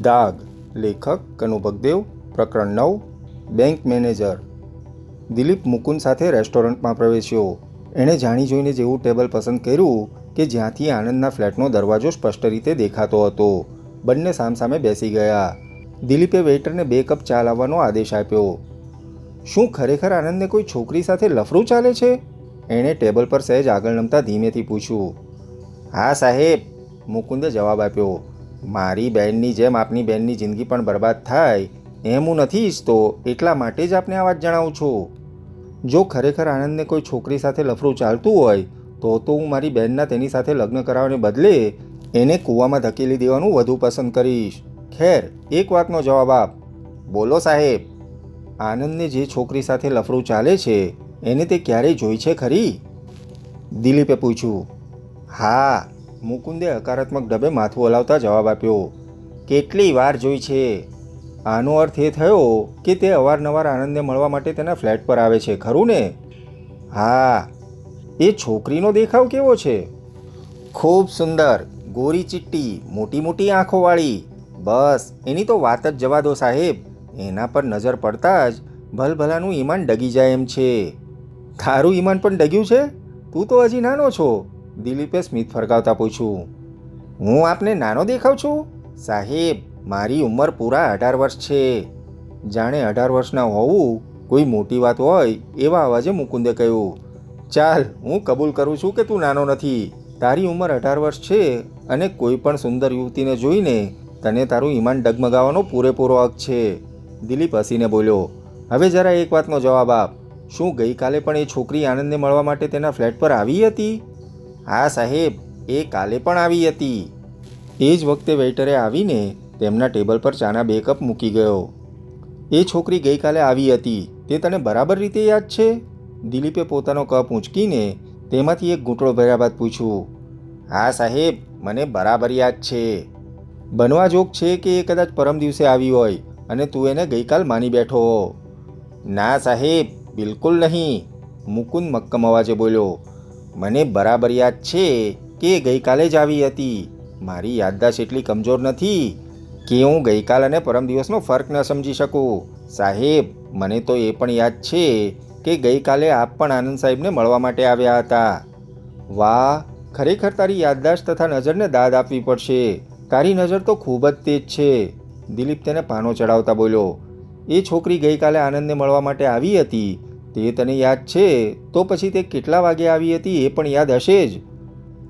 દાગ. લેખક કનુ ભગદેવ. પ્રકરણ 9. Bank manager. Dilip Mukund સાથે રેસ્ટોરન્ટમાં પ્રવેશ્યો. એણે જાણી જોઈને જેવું ટેબલ પસંદ કર્યું કે જ્યાંથી આનંદના ફ્લેટનો દરવાજો સ્પષ્ટ રીતે દેખાતો હતો. બંને સામસામે બેસી ગયા. દિલીપે વેઇટરને 2 કપ ચા લાવવાનો આદેશ આપ્યો. શું ખરેખર આનંદને કોઈ છોકરી સાથે લફરું ચાલે છે? એણે ટેબલ પર સહેજ આગળ નમતા ધીમેથી પૂછ્યું. હા સાહેબ, મુકુંદે જવાબ આપ્યો. મારી બહેનની જેમ આપની બહેનની જિંદગી પણ બરબાદ થાય એમ હું નથી ઈચ્છતો, એટલા માટે જ આપને આ વાત જણાવું છું. જો ખરેખર આનંદને કોઈ છોકરી સાથે લફરું ચાલતું હોય તો હું મારી બહેનના તેની સાથે લગ્ન કરાવવાને બદલે એને કૂવામાં ધકેલી દેવાનું વધુ પસંદ કરીશ. ખેર, એક વાતનો જવાબ આપ. બોલો સાહેબ. આનંદને જે છોકરી સાથે લફરું ચાલે છે એને તે ક્યારેય જોઈ છે ખરી? દિલીપે પૂછ્યું. હા, મુકુંદે હકારાત્મક ઢબે માથું હલાવતા જવાબ આપ્યો. કેટલી વાર જોઈ છે? આનો અર્થ એ થયો કે તે અવારનવાર આનંદને મળવા માટે તેના ફ્લેટ પર આવે છે, ખરું ને? હા. એ છોકરીનો દેખાવ કેવો છે? ખૂબ સુંદર, ગોરી ચિટ્ટી, મોટી મોટી આંખોવાળી. બસ એની તો વાત જ જવા દો સાહેબ. એના પર નજર પડતા જ ભલભલાનું ઈમાન ડગી જાય એમ છે. તારું ઈમાન પણ ડગ્યું છે? તું તો હજી નાનો છો. દિલીપે સ્મિત ફરકાવતા પૂછ્યું. હું આપને નાનો દેખાવ છું? સાહેબ, મારી ઉંમર પૂરા 18 વર્ષ છે. જાણે 18 વર્ષના હોવું કોઈ મોટી વાત હોય એવા અવાજે મુકુંદે કહ્યું. ચાલ, હું કબૂલ કરું છું કે તું નાનો નથી. તારી ઉંમર 18 વર્ષ છે અને કોઈ પણ સુંદર યુવતીને જોઈને તને તારું ઈમાન ડગમગાવવાનો પૂરેપૂરો હક છે. દિલીપ હસીને બોલ્યો. હવે જરા એક વાતનો જવાબ આપ. શું ગઈકાલે પણ એ છોકરી આનંદને મળવા માટે તેના ફ્લેટ પર આવી હતી? હા સાહેબ, એ કાલે પણ આવી હતી. એ જ વખતે વેઇટરે આવીને તેમના ટેબલ પર ચાના 2 કપ મૂકી ગયો. એ છોકરી ગઈકાલે આવી હતી તે તને બરાબર રીતે યાદ છે? દિલીપે પોતાનો કપ ઊંચકીને તેમાંથી એક ઘૂંટડો ભર્યા બાદ પૂછ્યું. હા સાહેબ, મને બરાબર યાદ છે. બનવા જોગ છે કે એ કદાચ પરમ દિવસે આવી હોય અને તું એને ગઈકાલ માની બેઠો હો. ના સાહેબ, બિલકુલ નહીં, મુકુંદ મક્કમ અવાજે બોલ્યો. મને બરાબર યાદ છે કે ગઈકાલે જ આવી હતી. મારી યાદદાસ્ત એટલી કમજોર નથી કે હું ગઈકાલ અને પરમ દિવસનો ફરક ન સમજી શકું. સાહેબ, મને તો એ પણ યાદ છે કે ગઈકાલે આપ પણ આનંદ સાહેબને મળવા માટે આવ્યા હતા. વાહ, ખરેખર તારી યાદદાસ્ત તથા નજરને દાદ આપવી પડશે. તારી નજર તો ખૂબ જ તેજ છે. દિલીપ તેને પાનો ચડાવતા બોલ્યો. એ છોકરી ગઈકાલે આનંદને મળવા માટે આવી હતી તે તને યાદ છે તો પછી તે કેટલા વાગે આવી હતી એ પણ યાદ હશે જ?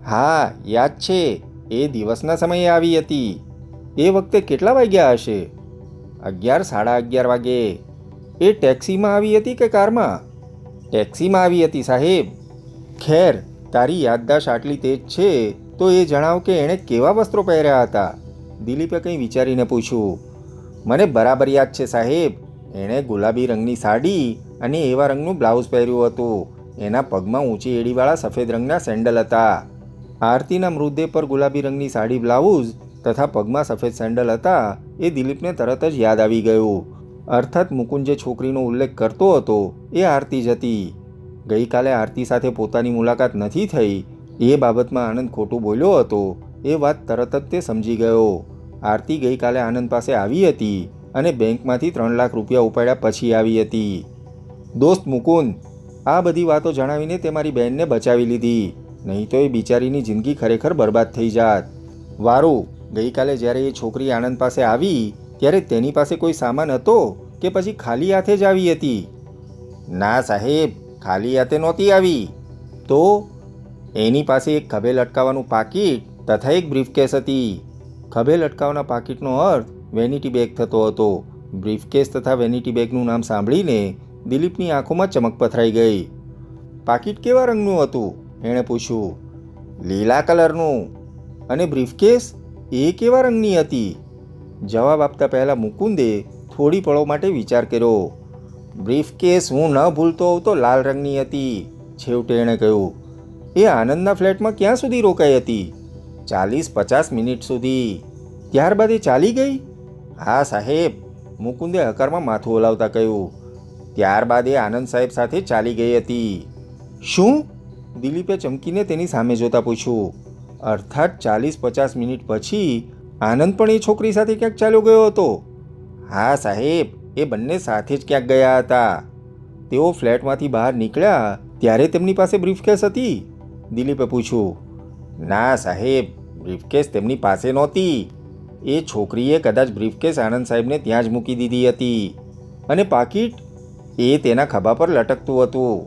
હા, યાદ છે. એ દિવસના સમયે આવી હતી. એ વખતે કેટલા વાગ્યા હશે? 11, સાડા 11 વાગે. એ ટેક્સીમાં આવી હતી કે કારમાં? ટેક્સીમાં આવી હતી સાહેબ. ખેર, તારી યાદદાસ્ત આટલી તેજ છે તો એ જણાવ કે એણે કેવા વસ્ત્રો પહેર્યા હતા? દિલીપે કંઈ વિચારીને પૂછ્યું. મને બરાબર યાદ છે સાહેબ. એણે ગુલાબી રંગની સાડી અને એવા રંગનું બ્લાઉઝ પહેર્યું હતું. એના પગમાં ઊંચી એડીવાળા સફેદ રંગના સેન્ડલ હતા. આરતીના મૃતદેહ પર ગુલાબી રંગની સાડી, બ્લાઉઝ તથા પગમાં સફેદ સેન્ડલ હતા એ દિલીપને તરત જ યાદ આવી ગયું. અર્થાત મુકુંદ જે છોકરીનો ઉલ્લેખ કરતો હતો એ આરતી જ હતી. ગઈકાલે આરતી સાથે પોતાની મુલાકાત નથી થઈ એ બાબતમાં આનંદ ખોટું બોલ્યો હતો એ વાત તરત જ તે સમજી ગયો. આરતી ગઈકાલે આનંદ પાસે આવી હતી અને બેંકમાંથી 3 લાખ રૂપિયા ઉપાડ્યા પછી આવી હતી. દોસ્ત મુકુંદ, આ બધી વાતો જણાવીને તે મારી બહેનને બચાવી લીધી, નહીં તો એ બિચારીની જિંદગી ખરેખર બરબાદ થઈ જાત. વારું, ગઈકાલે જ્યારે એ છોકરી આનંદ પાસે આવી ત્યારે તેની પાસે કોઈ સામાન હતો કે પછી ખાલી હાથે જ આવી હતી? ના સાહેબ, ખાલી હાથે નહોતી આવી. તો એની પાસે એક ખભે લટકાવવાનું પાકીટ તથા એક બ્રીફકેસ હતી. ખભે લટકાવવાના પાકીટનો અર્થ વેનિટી બેગ થતો હતો. બ્રીફકેસ તથા વેનિટી બેગનું નામ સાંભળીને દિલીપની આંખોમાં ચમક પથરાઈ ગઈ. પાકીટ કેવા રંગનું હતું? એણે પૂછ્યું. લીલા કલરનું. અને બ્રીફકેસ એ કેવા રંગની હતી? જવાબ આપતા પહેલાં મુકુંદે થોડી પળો માટે વિચાર કર્યો. બ્રીફકેસ હું ન ભૂલતો હોઉં તો લાલ રંગની હતી. છેવટે એણે કહ્યું. એ આનંદના ફ્લેટમાં ક્યાં સુધી રોકાઈ હતી? 40-50 મિનિટ સુધી. ત્યારબાદ એ ચાલી ગઈ? હા સાહેબ, મુકુંદે હકારમાં માથું હલાવતા કહ્યું. ત્યારબાદ એ આનંદ સાહેબ સાથે ચાલી ગઈ હતી. શું? દિલીપે ચમકીને તેની સામે જોતા પૂછ્યું. અર્થાત 40-50 મિનિટ પછી આનંદ પણ એ છોકરી સાથે ક્યાંક ચાલ્યો ગયો હતો? હા સાહેબ, એ બંને સાથે જ ક્યાંક ગયા હતા. તેઓ ફ્લેટમાંથી બહાર નીકળ્યા ત્યારે તેમની પાસે બ્રીફકેસ હતી? દિલીપે પૂછ્યું. ના સાહેબ, બ્રીફકેસ તેમની પાસે નહોતી. એ છોકરીએ કદાચ બ્રીફકેસ આનંદ સાહેબને ત્યાં જ મૂકી દીધી હતી. અને પાકીટ? એ તેના ખભા પર લટકતું હતું.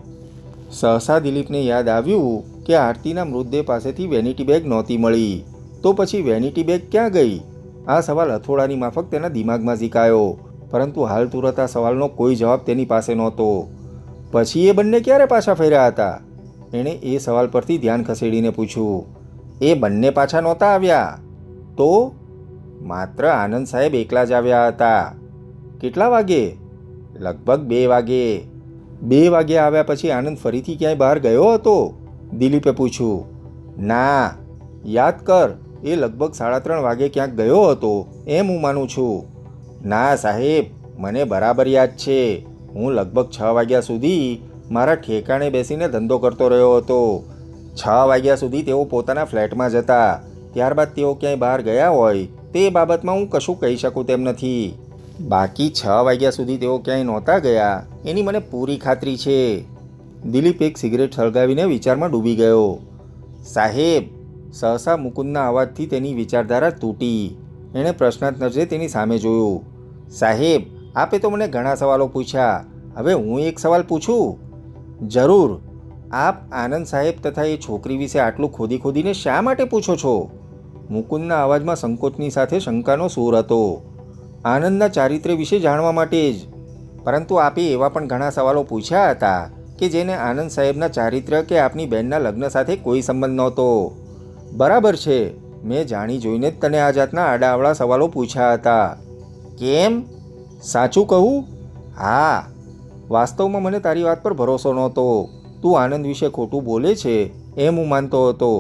સહસા દિલીપને યાદ આવ્યું કે આરતીના મૃતદેહ પાસેથી વેનિટી બેગ નહોતી મળી. તો પછી વેનિટી બેગ ક્યાં ગઈ? આ સવાલ હથોડાની માફક તેના દિમાગમાં ઝીકાયો, પરંતુ હાલ તુરત આ સવાલનો કોઈ જવાબ તેની પાસે નહોતો. પછી એ બંને ક્યારે પાછા ફર્યા હતા? એણે એ સવાલ પરથી ધ્યાન ખસેડીને પૂછ્યું. એ બંને પાછા નહોતા આવ્યા. તો માત્ર આનંદ સાહેબ એકલા જ આવ્યા હતા. કેટલા વાગે? લગભગ 2 વાગે. 2 વાગે આવ્યા પછી આનંદ ફરીથી ક્યાંય બહાર ગયો હતો? દિલીપે પૂછ્યું. ના, યાદ કર, એ લગભગ 3:30 વાગે ક્યાંક ગયો હતો એમ હું માનું છું. ના સાહેબ, મને બરાબર યાદ છે. હું લગભગ 6 વાગ્યા સુધી મારા ઠેકાણે બેસીને ધંધો કરતો રહ્યો હતો. 6 વાગ્યા સુધી તેઓ પોતાના ફ્લેટમાં જ હતા. ત્યારબાદ તેઓ ક્યાંય બહાર ગયા હોય તે બાબતમાં હું કશું કહી શકું તેમ નથી. બાકી 6 વાગ્યા સુધી તેઓ ક્યાંય નહોતા ગયા એની મને પૂરી ખાતરી છે. દિલીપ એક સિગરેટ સળગાવીને વિચારમાં ડૂબી ગયો. સાહેબ, સહસા મુકુંદના અવાજથી તેની વિચારધારા તૂટી. એણે પ્રશ્નાર્થ નજરે તેની સામે જોયું. સાહેબ, આપે તો મને ઘણા સવાલો પૂછ્યા. હવે હું એક સવાલ પૂછું? જરૂર. આપ આનંદ સાહેબ તથા એ છોકરી વિશે આટલું ખોદીને શા માટે પૂછો છો? મુકુંદના અવાજમાં સંકોચની સાથે શંકાનો સૂર હતો. આનંદના ચારિત્ર્ય વિશે જાણવા માટે જ. પરંતુ આપે એવા પણ ઘણા સવાલો પૂછ્યા હતા કે જેને આનંદ સાહેબના ચારિત્ર્ય કે આપની બહેનના લગ્ન સાથે કોઈ સંબંધ નહોતો. બરાબર છે, મેં જાણી જોઈને જ તને આ જાતના આડાઅવળા સવાલો પૂછ્યા હતા. કેમ? સાચું કહું? હા. વાસ્તવમાં મને તારી વાત પર ભરોસો નહોતો. તું આનંદ વિશે ખોટું બોલે છે એમ હું માનતો હતો.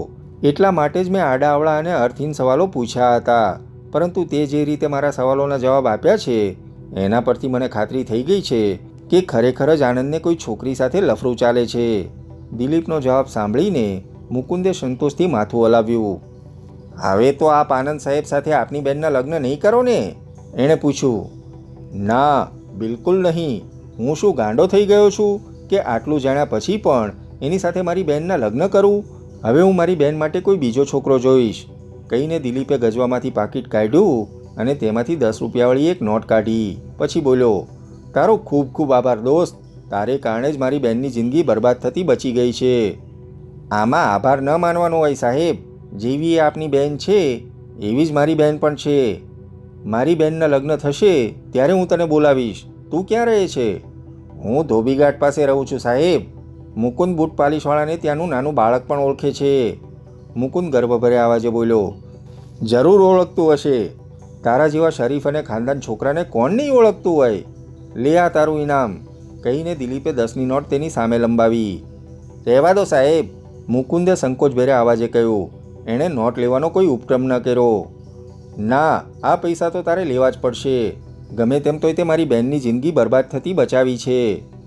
એટલા માટે જ મેં આડાઅવળા અને અર્થહીન સવાલો પૂછ્યા હતા. પરંતુ તે જે રીતે મારા સવાલોના જવાબ આપ્યા છે એના પરથી મને ખાતરી થઈ ગઈ છે કે ખરેખર જ આનંદને કોઈ છોકરી સાથે લફરું ચાલે છે. દિલીપનો જવાબ સાંભળીને મુકુંદે સંતોષથી માથું હલાવ્યું. હવે તો આપ આનંદ સાહેબ સાથે આપની બહેનના લગ્ન નહીં કરો ને? એણે પૂછ્યું. ના, બિલકુલ નહીં. હું શું ગાંડો થઈ ગયો છું કે આટલું જાણ્યા પછી પણ એની સાથે મારી બહેનના લગ્ન કરું? હવે હું મારી બહેન માટે કોઈ બીજો છોકરો જોઈશ, કહીને દિલીપે ગજવામાંથી પાકીટ કાઢ્યું અને તેમાંથી 10 રૂપિયાવાળી એક નોટ કાઢી. પછી બોલ્યો. તારો ખૂબ ખૂબ આભાર દોસ્ત. તારે કારણે જ મારી બહેનની જિંદગી બરબાદ થતી બચી ગઈ છે. આમાં આભાર ન માનવાનો હોય સાહેબ. જેવી એ આપની બહેન છે એવી જ મારી બહેન પણ છે. મારી બહેનના લગ્ન થશે ત્યારે હું તને બોલાવીશ. તું ક્યાં રહે છે? હું ધોબીઘાટ પાસે રહું છું સાહેબ. મુકુંદ બૂટ પાલિશવાળાને ત્યાંનું નાનું બાળક પણ ઓળખે છે. મુકુંદ ગર્વભર્યા અવાજે બોલ્યો. જરૂર ઓળખતું હશે. તારા જેવા શરીફ અને ખાનદાન છોકરાને કોણ નહીં ઓળખતું હોય? લે આ તારું ઇનામ, કહીને દિલીપે 10ની નોટ તેની સામે લંબાવી. રહેવા દો સાહેબ, મુકુંદે સંકોચભર્યા અવાજે કહ્યું. એણે નોટ લેવાનો કોઈ ઉપક્રમ ન કર્યો. ના, આ પૈસા તો તારે લેવા જ પડશે. ગમે તેમ તોય તે મારી બહેનની જિંદગી બરબાદ થતી બચાવી છે,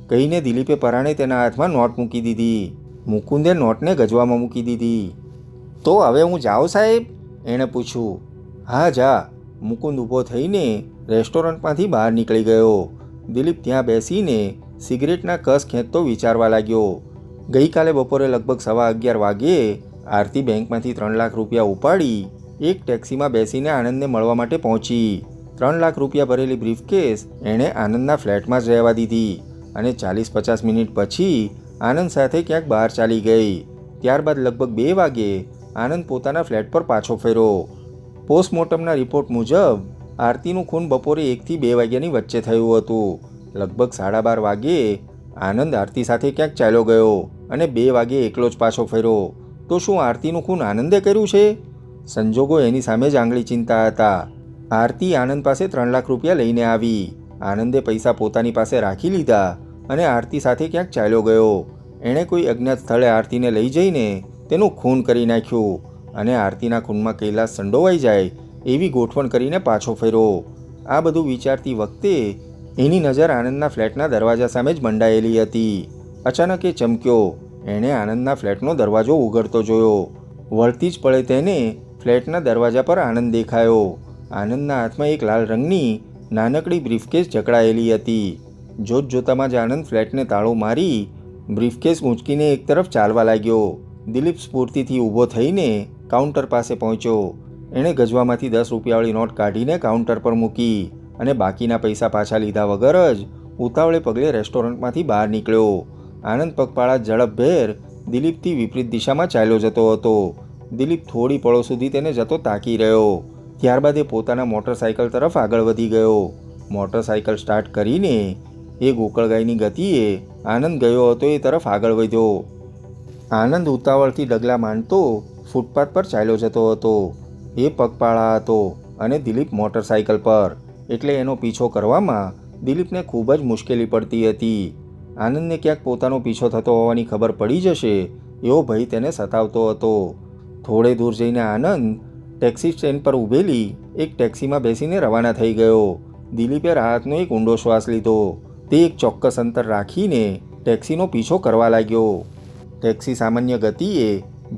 કહીને દિલીપે પરાણે તેના હાથમાં નોટ મૂકી દીધી. મુકુંદે નોટને ગજવામાં મૂકી દીધી. તો હવે હું જાઉં સાહેબ? એણે પૂછ્યું. હા જા. મુકુંદ ઊભો થઈને રેસ્ટોરન્ટમાંથી બહાર નીકળી ગયો. દિલીપ ત્યાં બેસીને સિગરેટના કસ ખેંચતો વિચારવા લાગ્યો. ગઈકાલે બપોરે લગભગ 11:15 વાગ્યે આરતી બેંકમાંથી 3 લાખ રૂપિયા ઉપાડી એક ટેક્સીમાં બેસીને આનંદને મળવા માટે પહોંચી. 3 લાખ રૂપિયા ભરેલી બ્રીફકેસ એણે આનંદના ફ્લેટમાં જ રહેવા દીધી અને 40-50 મિનિટ પછી આનંદ સાથે ક્યાંક બહાર ચાલી ગઈ. ત્યારબાદ લગભગ 2 વાગ્યે આનંદ પોતાના ફ્લેટ પર પાછો ફર્યો. પોસ્ટમોર્ટમના રિપોર્ટ મુજબ આરતીનું ખૂન બપોરે 1થી 2 વાગ્યાની વચ્ચે થયું હતું. લગભગ 12:30 વાગ્યે આનંદ આરતી સાથે ક્યાંક ચાલ્યો ગયો અને 2 વાગ્યે એકલો જ પાછો ફર્યો. તો શું આરતીનું ખૂન આનંદે કર્યું છે? સંજોગો એની સામે જ આંગળી ચિંતા હતા. આરતી આનંદ પાસે 3 લાખ રૂપિયા લઈને આવી. આનંદે પૈસા પોતાની પાસે રાખી લીધા અને આરતી સાથે ક્યાંક ચાલ્યો ગયો. એણે કોઈ અજ્ઞાત સ્થળે આરતીને લઈ જઈને તેનું ખૂન કરી નાખ્યું અને આરતીના ખૂનમાં કૈલાસ સંડોવાઈ જાય એવી ગોઠવણ કરીને પાછો ફર્યો. આ બધું વિચારતી વખતે એની નજર આનંદના ફ્લેટના દરવાજા સામે જ મંડાયેલી હતી. અચાનક એ ચમક્યો. એણે આનંદના ફ્લેટનો દરવાજો ઉઘડતો જોયો. વળતી જ પડે તેને ફ્લેટના દરવાજા પર આનંદ દેખાયો. આનંદના હાથમાં એક લાલ રંગની નાનકડી બ્રીફકેસ જકડાયેલી હતી. જોતજોતામાં જ આનંદ ફ્લેટને તાળો મારી બ્રીફકેસ ઊંચકીને એક તરફ ચાલવા લાગ્યો. દિલીપ સ્ફૂર્તિથી ઊભો થઈને કાઉન્ટર પાસે પહોંચ્યો. એણે ગજવામાંથી 10 રૂપિયાવાળી નોટ કાઢીને કાઉન્ટર પર મૂકી અને બાકીના પૈસા પાછા લીધા વગર જ ઉતાવળે પગલે રેસ્ટોરન્ટમાંથી બહાર નીકળ્યો. આનંદ પગપાળા ઝડપભેર દિલીપથી વિપરીત દિશામાં ચાલ્યો જતો હતો. દિલીપ થોડી પળો સુધી તેને જતો તાકી રહ્યો. ત્યારબાદ એ પોતાના મોટરસાઇકલ તરફ આગળ વધી ગયો. મોટરસાઇકલ સ્ટાર્ટ કરીને એ ગોકળગાયની ગતિએ આનંદ ગયો હતો એ તરફ આગળ વધ્યો. આનંદ ઉતાવળથી ડગલા માંડતો ફૂટપાથ પર ચાલ્યો જતો હતો. એ પગપાળા હતો અને દિલીપ મોટરસાઇકલ પર, એટલે એનો પીછો કરવામાં દિલીપને ખૂબ જ મુશ્કેલી પડતી હતી. આનંદને ક્યાંક પોતાનો પીછો થતો હોવાની ખબર પડી જશે એવો ભય તેને સતાવતો હતો. થોડે દૂર જઈને આનંદ ટેક્સી સ્ટેન્ડ પર ઊભેલી એક ટેક્સીમાં બેસીને રવાના થઈ ગયો. દિલીપે રાહતનો એક ઊંડો શ્વાસ લીધો. તે એક ચોક્કસ અંતર રાખીને ટેક્સીનો પીછો કરવા લાગ્યો. ટેક્સી સામાન્ય ગતિએ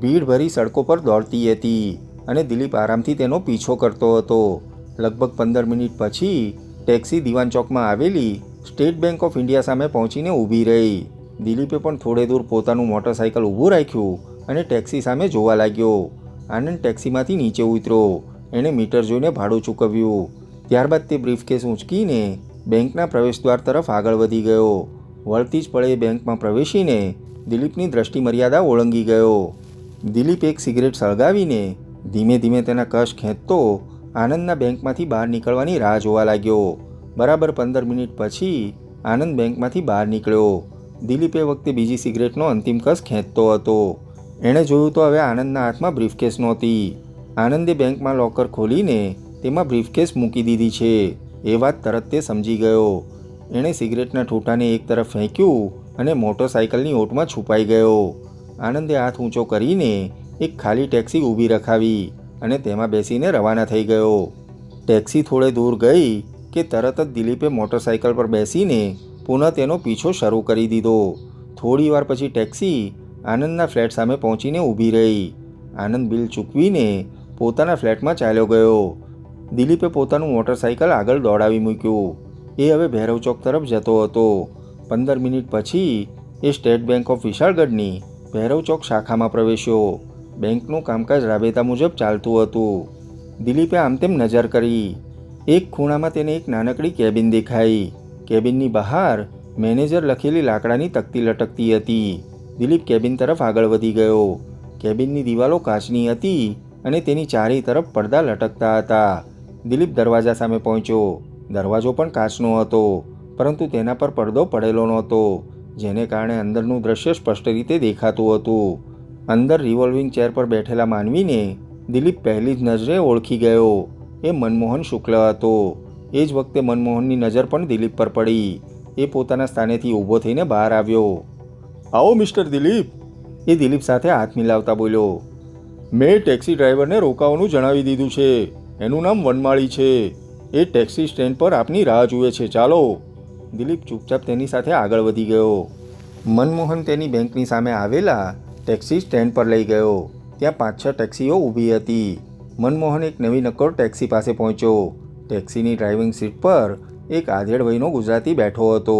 ભીડભરી સડકો પર દોડતી હતી અને દિલીપ આરામથી તેનો પીછો કરતો હતો. લગભગ 15 મિનિટ પછી ટેક્સી દિવાન ચોકમાં આવેલી સ્ટેટ બેંક ઓફ ઇન્ડિયા સામે પહોંચીને ઊભી રહી. દિલીપે પણ થોડે દૂર પોતાનું મોટરસાઇકલ ઊભું રાખ્યું અને ટેક્સી સામે જોવા લાગ્યો. આનંદ ટેક્સીમાંથી નીચે ઉતર્યો. એણે મીટર જોઈને ભાડું ચૂકવ્યું. ત્યારબાદ તે બ્રીફકેસ ઊંચકીને બેંકના પ્રવેશદ્વાર તરફ આગળ વધી ગયો. વળતી જ પળે બેંકમાં પ્રવેશીને દિલીપની દ્રષ્ટિ મર્યાદા ઓળંગી ગયો. દિલીપ એક સિગરેટ સળગાવીને ધીમે ધીમે તેના કશ ખેંચતો આનંદના બેંકમાંથી બહાર નીકળવાની રાહ જોવા લાગ્યો. બરાબર 15 મિનિટ પછી આનંદ બેંકમાંથી બહાર નીકળ્યો. દિલીપ એ વખતે બીજી સિગરેટનો અંતિમ કસ ખેંચતો હતો. એણે જોયું તો હવે આનંદના હાથમાં બ્રીફકેસ નહોતી. આનંદે બેંકમાં લોકર ખોલીને તેમાં બ્રીફકેસ મૂકી દીધી છે એ વાત તરત તે સમજી ગયો. એણે સિગરેટના ઠૂંઠાને એક તરફ ફેંક્યું અને મોટરસાઇકલની ઓટમાં છુપાઈ ગયો. આનંદે હાથ ઊંચો કરીને એક ખાલી ટેક્સી ઊભી રખાવી અને તેમાં બેસીને રવાના થઈ ગયો. ટેક્સી થોડે દૂર ગઈ કે તરત જ દિલીપે મોટરસાઇકલ પર બેસીને પુનઃ તેનો પીછો શરૂ કરી દીધો. થોડી વાર પછી ટેક્સી આનંદના ફ્લેટ સામે પહોંચીને ઊભી રહી. આનંદ બિલ ચૂકવીને પોતાના ફ્લેટમાં ચાલ્યો ગયો. દિલીપે પોતાનું મોટરસાઇકલ આગળ દોડાવી મૂક્યું. એ હવે ભૈરવ ચોક તરફ જતો હતો. 15 મિનિટ પછી એ સ્ટેટ બેંક ઓફ વિશાળગઢની ભૈરવ ચોક શાખામાં પ્રવેશ્યો. બેંકનું કામકાજ રાબેતા મુજબ ચાલતું હતું. દિલીપે આમ તેમ નજર કરી. એક ખૂણામાં તેને એક નાનકડી કેબિન દેખાઈ. કેબિનની બહાર મેનેજર લખેલી લાકડાની તકતી લટકતી હતી. દિલીપ કેબિન તરફ આગળ વધી ગયો. કેબિનની દિવાલો કાચની હતી અને તેની ચારે તરફ પડદા લટકતા હતા. દિલીપ દરવાજા સામે પહોંચ્યો. દરવાજો પણ કાચનો હતો, પરંતુ તેના પર પડદો પડેલો નહોતો, જેને કારણે અંદરનું દ્રશ્ય સ્પષ્ટ રીતે દેખાતું હતું. અંદર રિવોલ્વિંગ ચેર પર બેઠેલા માનવીને દિલીપ પહેલી જ નજરે ઓળખી ગયો. એ મનમોહન શુક્લ હતો. એ જ વખતે મનમોહનની નજર પણ દિલીપ પર પડી. એ પોતાના સ્થાનેથી ઊભો થઈને બહાર આવ્યો. આવો મિસ્ટર દિલીપ, એ દિલીપ સાથે હાથ મિલાવતા બોલ્યો. મેં ટેક્સી ડ્રાઈવરને રોકાવાનું જણાવી દીધું છે. એનું નામ વનમાળી છે. એ ટેક્સી સ્ટેન્ડ પર આપની રાહ જુએ છે. ચાલો. દિલીપ ચૂપચાપ તેની સાથે આગળ વધી ગયો. મનમોહન તેની બેંકની સામે આવેલા ટેક્સી સ્ટેન્ડ પર લઈ ગયો. ત્યાં 5-6 ટેક્સીઓ ઊભી હતી. મનમોહન એક નવી નક્કોર ટેક્સી પાસે પહોંચ્યો. ટેક્સીની ડ્રાઇવિંગ સીટ પર એક આધેડ વયનો ગુજરાતી બેઠો હતો.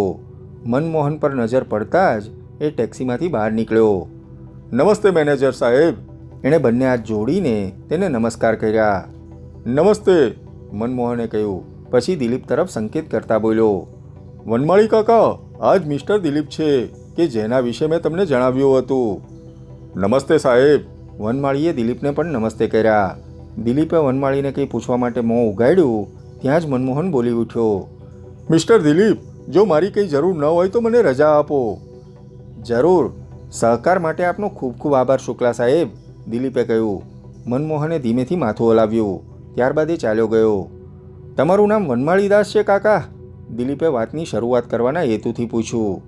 મનમોહન પર નજર પડતા જ એ ટેક્સીમાંથી બહાર નીકળ્યો. નમસ્તે મેનેજર સાહેબ. એણે બંને હાથ જોડીને તેને નમસ્કાર કર્યા. નમસ્તે, મનમોહને કહ્યું. પછી દિલીપ તરફ સંકેત કરતા બોલ્યો. વનમાળી કાકા, આ જ મિસ્ટર દિલીપ છે કે જેના વિશે મેં તમને જણાવ્યું હતું. નમસ્તે સાહેબ. વનમાળીએ દિલીપને પણ નમસ્તે કર્યા. દિલીપે વનમાળીને કંઈ પૂછવા માટે મોં ઉગાડ્યું ત્યાં જ મનમોહન બોલી ઉઠ્યો. મિસ્ટર દિલીપ, જો મારી કંઈ જરૂર ન હોય તો મને રજા આપો. જરૂર. સહકાર માટે આપનો ખૂબ ખૂબ આભાર શુક્લા સાહેબ, દિલીપે કહ્યું. મનમોહને ધીમેથી માથું હલાવ્યું. ત્યારબાદ એ ચાલ્યો ગયો. તમારું નામ વનમાળી દાસ છે કાકા? દિલીપે વાતની શરૂઆત કરવાના હેતુથી પૂછ્યું.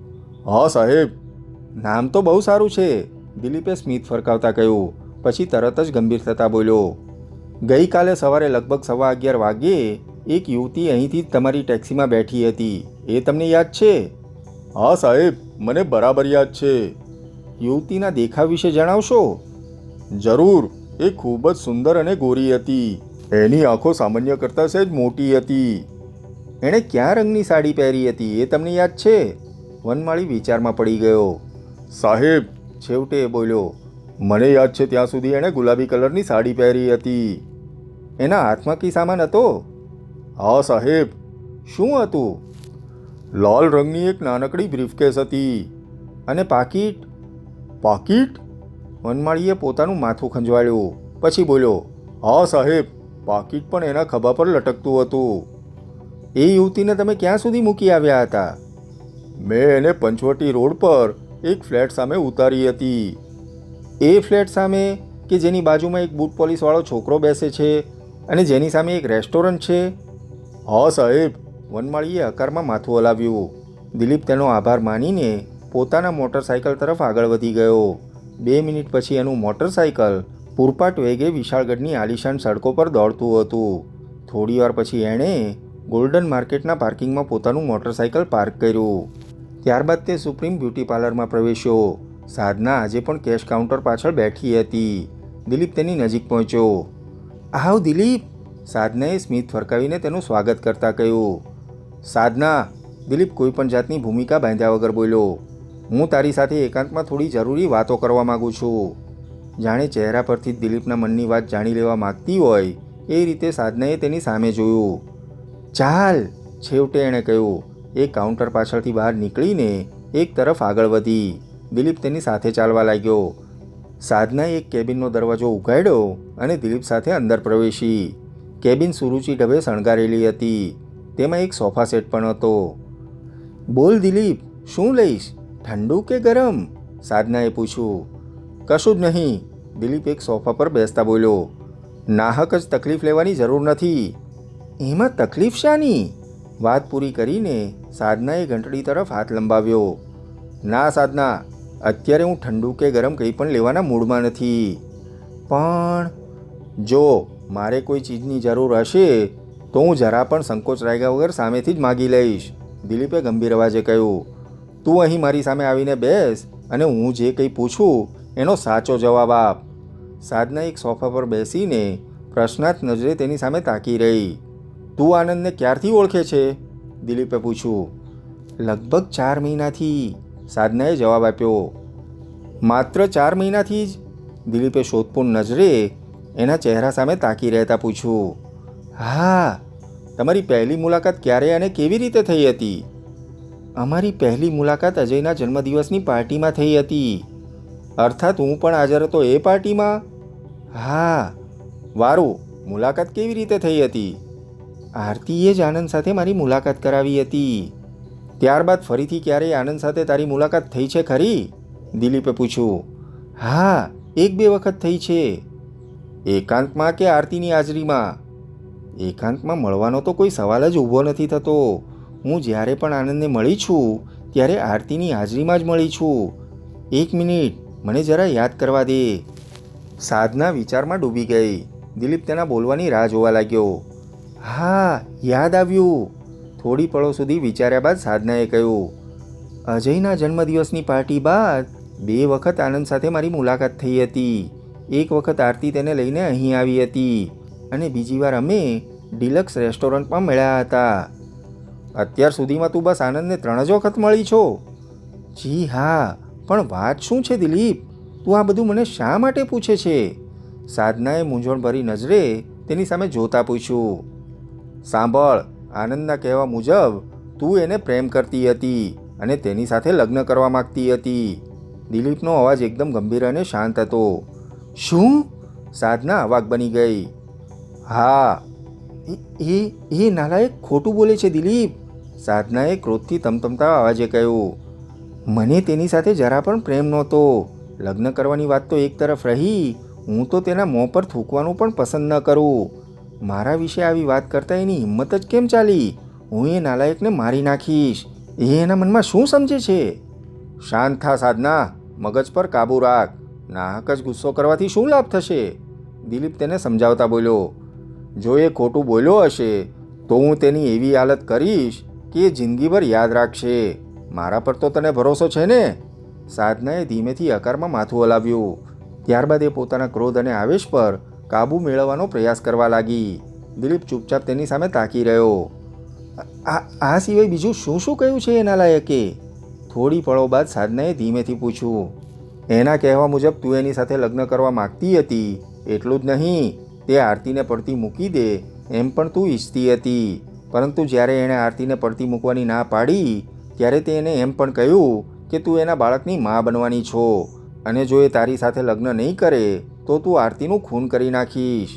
હા સાહેબ. નામ તો બહુ સારું છે, દિલીપે સ્મિત ફરકાવતા કહ્યું. પછી તરત જ ગંભીર થતા બોલ્યો. ગઈકાલે સવારે લગભગ 11:15 વાગ્યે એક યુવતી અહીંથી જ તમારી ટેક્સીમાં બેઠી હતી. એ તમને યાદ છે? હા સાહેબ, મને બરાબર યાદ છે. યુવતીના દેખાવ વિશે જણાવશો? જરૂર. એ ખૂબ જ સુંદર અને ગોરી હતી. એની આંખો સામાન્ય કરતાં સહેજ મોટી હતી. એણે ક્યાં રંગની સાડી પહેરી હતી એ તમને યાદ છે? વનમાળી વિચારમાં પડી ગયો. સાહેબ, છેવટે એ બોલ્યો, મને યાદ છે ત્યાં સુધી એણે ગુલાબી કલરની સાડી પહેરી હતી. એના હાથમાં કી સામાન હતો? હા સાહેબ. શું હતું? લાલ રંગની એક નાનકડી બ્રીફકેસ હતી. અને પાકીટ? પાકીટ? વનમાળીએ પોતાનું માથું ખંજવાળ્યું. પછી બોલ્યો, હા સાહેબ, પાકીટ પણ એના ખભા પર લટકતું હતું. એ યુવતીને તમે ક્યાં સુધી મૂકી આવ્યા હતા? મેં એને પંચવટી રોડ પર એક ફ્લેટ સામે ઉતારી હતી. એ ફ્લેટ સામે કે જેની બાજુમાં એક બૂટ પોલીસવાળો છોકરો બેસે છે અને જેની સામે એક રેસ્ટોરન્ટ છે? હા સાહેબ. વનમાળીએ હકારમાં માથું હલાવ્યું. દિલીપ તેનો આભાર માનીને પોતાના મોટરસાઇકલ તરફ આગળ વધી ગયો. 2 મિનિટ પછી એનું મોટરસાઇકલ પૂરપાટ વેગે વિશાળગઢની આલિશાન સડકો પર દોડતું હતું. થોડીવાર પછી એણે ગોલ્ડન માર્કેટના પાર્કિંગમાં પોતાનું મોટરસાઇકલ પાર્ક કર્યું. ત્યારબાદ તે સુપ્રીમ બ્યુટી પાર્લરમાં પ્રવેશ્યો. સાધના આજે પણ કેશ કાઉન્ટર પાછળ બેઠી હતી. દિલીપ તેની નજીક પહોંચ્યો. આવ દિલીપ, સાધનાએ સ્મિત ફરકાવીને તેનું સ્વાગત કરતાં કહ્યું. સાધના, દિલીપ કોઈ પણ જાતની ભૂમિકા બાંધ્યા વગર બોલ્યો, હું તારી સાથે એકાંતમાં થોડી જરૂરી વાતો કરવા માગું છું. જાણે ચહેરા પરથી જ દિલીપના મનની વાત જાણી લેવા માગતી હોય એ રીતે સાધનાએ તેની સામે જોયું. ચાલ, છેવટે એણે કહ્યું. એ કાઉન્ટર પાછળથી બહાર નીકળીને એક તરફ આગળ વધી. દિલીપ તેની સાથે ચાલવા લાગ્યો. સાધનાએ એક કેબિનનો દરવાજો ઉઘાડ્યો અને દિલીપ સાથે અંદર પ્રવેશી. કેબિન સુરુચિ ઢબે શણગારેલી હતી. તેમાં એક સોફા સેટ પણ હતો. બોલ દિલીપ, શું લઈશ, ઠંડુ કે ગરમ? સાધનાએ પૂછ્યું. કશું જ નહીં, દિલીપ એક સોફા પર બેસતા બોલ્યો. નાહક જ તકલીફ લેવાની જરૂર નથી. એમાં તકલીફ શાની? વાત પૂરી કરીને સાધનાએ ઘંટડી તરફ હાથ લંબાવ્યો. ના સાધના, અત્યારે હું ઠંડુ કે ગરમ કંઈ પણ લેવાના મૂડમાં નથી. પણ જો મારે કોઈ ચીજની જરૂર હશે તો હું જરા પણ સંકોચ રાખ્યા વગર સામેથી જ માગી લઈશ, દિલીપે ગંભીર અવાજે કહ્યું. તું અહીં મારી સામે આવીને બેસ અને હું જે કંઈ પૂછું એનો સાચો જવાબ આપ. સાધના એક સોફા પર બેસીને પ્રશ્નાર્થ નજરે તેની સામે તાકી રહી. તું આનંદને ક્યારથી ઓળખે છે? દિલીપે પૂછ્યું. લગભગ 4 મહિનાથી, સાધનાએ જવાબ આપ્યો. માત્ર 4 મહિનાથી જ? દિલીપે શોધપૂર્ણ નજરે એના ચહેરા સામે તાકી રહેતા પૂછ્યું. હા. તમારી પહેલી મુલાકાત ક્યારે અને કેવી રીતે થઈ હતી? અમારી પહેલી મુલાકાત અજયના જન્મદિવસની પાર્ટીમાં થઈ હતી. અર્થાત હું પણ હાજર હતો એ પાર્ટીમાં? હા. વારું, મુલાકાત કેવી રીતે થઈ હતી? આરતીએ જ આનંદ સાથે મારી મુલાકાત કરાવી હતી. ત્યારબાદ ફરીથી ક્યારેય આનંદ સાથે તારી મુલાકાત થઈ છે ખરી? દિલીપે પૂછ્યું. હા, 1-2 વખત થઈ છે. એકાંતમાં કે આરતીની હાજરીમાં? એકાંતમાં મળવાનો તો કોઈ સવાલ જ ઊભો નથી થતો. હું જ્યારે પણ આનંદને મળી છું ત્યારે આરતીની હાજરીમાં જ મળી છું. 1 મિનિટ, મને જરા યાદ કરવા દે. સાધના વિચારમાં ડૂબી ગઈ. દિલીપ તેના બોલવાની રાહ જોવા લાગ્યો. હા, યાદ આવ્યું. થોડી પળો સુધી વિચાર્યા બાદ સાધનાએ કહ્યું. અજયના જન્મદિવસની પાર્ટી બાદ 2 વખત આનંદ સાથે મારી મુલાકાત થઈ હતી. એક વખત આરતી તેને લઈને અહીં આવી હતી અને બીજી વાર અમે ડિલક્સ રેસ્ટોરન્ટમાં મળ્યા હતા. અત્યાર સુધીમાં તું બસ આનંદને 3 જ વખત મળી છો? જી હા, પણ વાત શું છે દિલીપ? તું આ બધું મને શા માટે પૂછે છે? સાધનાએ મૂંઝવણભરી નજરે તેની સામે જોતા પૂછ્યું. સાંભળ, આનંદના કહેવા મુજબ તું એને પ્રેમ કરતી હતી અને તેની સાથે લગ્ન કરવા માગતી હતી. દિલીપનો અવાજ એકદમ ગંભીર અને શાંત હતો. શું? સાધના અવાક બની ગઈ. હા. એ નાલાયક ખોટું બોલે છે દિલીપ, સાધનાએ ક્રોધથી તમતમતા અવાજે કહ્યું. મને તેની સાથે જરા પણ પ્રેમ નહોતો. લગ્ન કરવાની વાત તો એક તરફ રહી, હું તો તેના મોં પર થૂકવાનું પણ પસંદ ન કરું. મારા વિશે આવી વાત કરતાં એની હિંમત જ કેમ ચાલી? હું એ નાલાયકને મારી નાખીશ. એ એના મનમાં શું સમજે છે? શાંત થા સાધના, મગજ પર કાબૂ રાખ. નાહક જ ગુસ્સો કરવાથી શું લાભ થશે? દિલીપ તેને સમજાવતા બોલ્યો. જો એ ખોટું બોલ્યો હશે તો હું તેની એવી હાલત કરીશ કે એ જિંદગીભર યાદ રાખશે. મારા પર તો તને ભરોસો છે ને? સાધનાએ ધીમેથી હકારમાં માથું હલાવ્યું. ત્યારબાદ એ પોતાના ક્રોધ અને આવેશ પર કાબૂ મેળવવાનો પ્રયાસ કરવા લાગી. દિલીપ ચૂપચાપ તેની સામે તાકી રહ્યો. આ સિવાય બીજું શું શું કહ્યું છે એના લાયકે? થોડી પળો બાદ સાધનાએ ધીમેથી પૂછ્યું. એના કહેવા મુજબ તું એની સાથે લગ્ન કરવા માગતી હતી. એટલું જ નહીં, તે આરતીને પડતી મૂકી દે એમ પણ તું ઈચ્છતી હતી. પરંતુ જ્યારે એણે આરતીને પડતી મૂકવાની ના પાડી ત્યારે તે એને એમ પણ કહ્યું કે તું એના બાળકની મા બનવાની છો અને જો એ તારી સાથે લગ્ન નહીં કરે તો તું આરતીનું ખૂન કરી નાખીશ.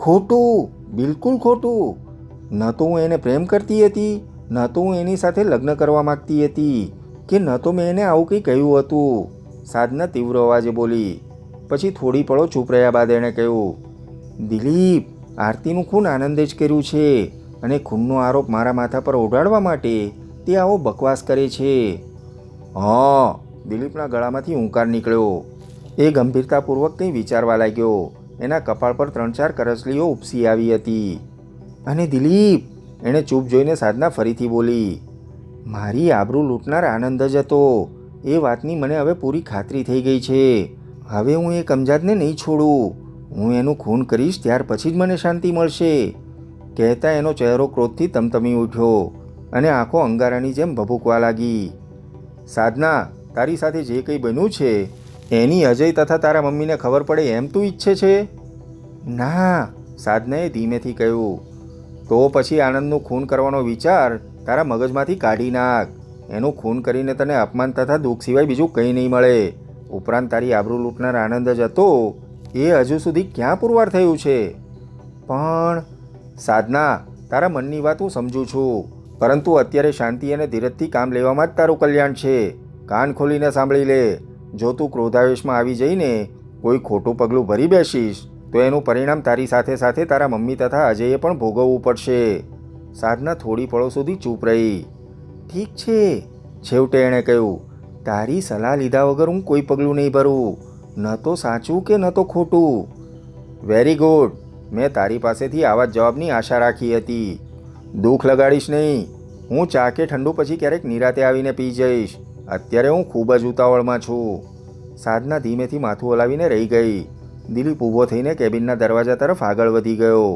ખોટું, બિલકુલ ખોટું. ન તો હું એને પ્રેમ કરતી હતી, ન તો હું એની સાથે લગ્ન કરવા માગતી હતી, કે ન તો મેં એને આવું કંઈ કહ્યું હતું. સાધના તીવ્ર અવાજે બોલી. પછી થોડી પળો ચૂપ રહ્યા બાદ એણે કહ્યું, દિલીપ, આરતીનું ખૂન આનંદે જ કર્યું છે અને ખૂનનો આરોપ મારા માથા પર ઓઢાડવા માટે તે આવો બકવાસ કરે છે. હા, દિલીપના ગળામાંથી ઊંકાર નીકળ્યો. એ ગંભીરતાપૂર્વક કંઈ વિચારવા લાગ્યો. એના કપાળ પર 3-4 કરચલીઓ ઉપસી આવી હતી. અને દિલીપ, એણે ચૂપ જોઈને સાધના ફરીથી બોલી, મારી આબરૂ લૂંટનાર આનંદ જ હતો. એ વાતની મને હવે પૂરી ખાતરી થઈ ગઈ છે. હવે હું એ કમજાદને નહીં છોડું. હું એનું ખૂન કરીશ ત્યાર પછી જ મને શાંતિ મળશે. કહેતા એનો ચહેરો ક્રોધથી તમતમી ઉઠ્યો અને આંખો અંગારાની જેમ ભભૂકવા લાગી. સાધના, તારી સાથે જે કંઈ બન્યું છે એની અજય તથા તારા મમ્મીને ખબર પડે એમ તું ઈચ્છે છે? ના, સાધનાએ ધીમેથી કહ્યું. તો પછી આનંદનું ખૂન કરવાનો વિચાર તારા મગજમાંથી કાઢી નાખ. એનું ખૂન કરીને તને અપમાન તથા દુઃખ સિવાય બીજું કંઈ નહીં મળે. ઉપરાંત તારી આબરૂ લૂંટનાર આનંદ જ હતો એ હજુ સુધી ક્યાં પુરવાર થયું છે? પણ સાધના, તારા મનની વાત હું સમજું છું, પરંતુ અત્યારે શાંતિ અને ધીરજથી કામ લેવામાં જ તારું કલ્યાણ છે. કાન ખોલીને સાંભળી લે. જો તું ક્રોધાવેશમાં આવી જઈને કોઈ ખોટું પગલું ભરી બેસીશ તો એનું પરિણામ તારી સાથે સાથે તારા મમ્મી તથા અજયે પણ ભોગવવું પડશે. સાધના થોડી પળો સુધી ચૂપ રહી. ઠીક છે, છેવટે એણે કહ્યું, તારી સલાહ લીધા વગર હું કોઈ પગલું નહીં ભરું, ન તો સાચું કે ન તો ખોટું. Very good. મેં તારી પાસેથી આવા જ જવાબની આશા રાખી હતી. દુઃખ લગાડીશ નહીં. હું ચા કે ઠંડુ પછી ક્યારેક નિરાતે આવીને પી જઈશ. અત્યારે હું ખૂબ જ ઉતાવળમાં છું. સાધના ધીમેથી માથું હલાવીને રહી ગઈ. દિલીપ ઊભો થઈને કેબિનના દરવાજા તરફ આગળ વધી ગયો.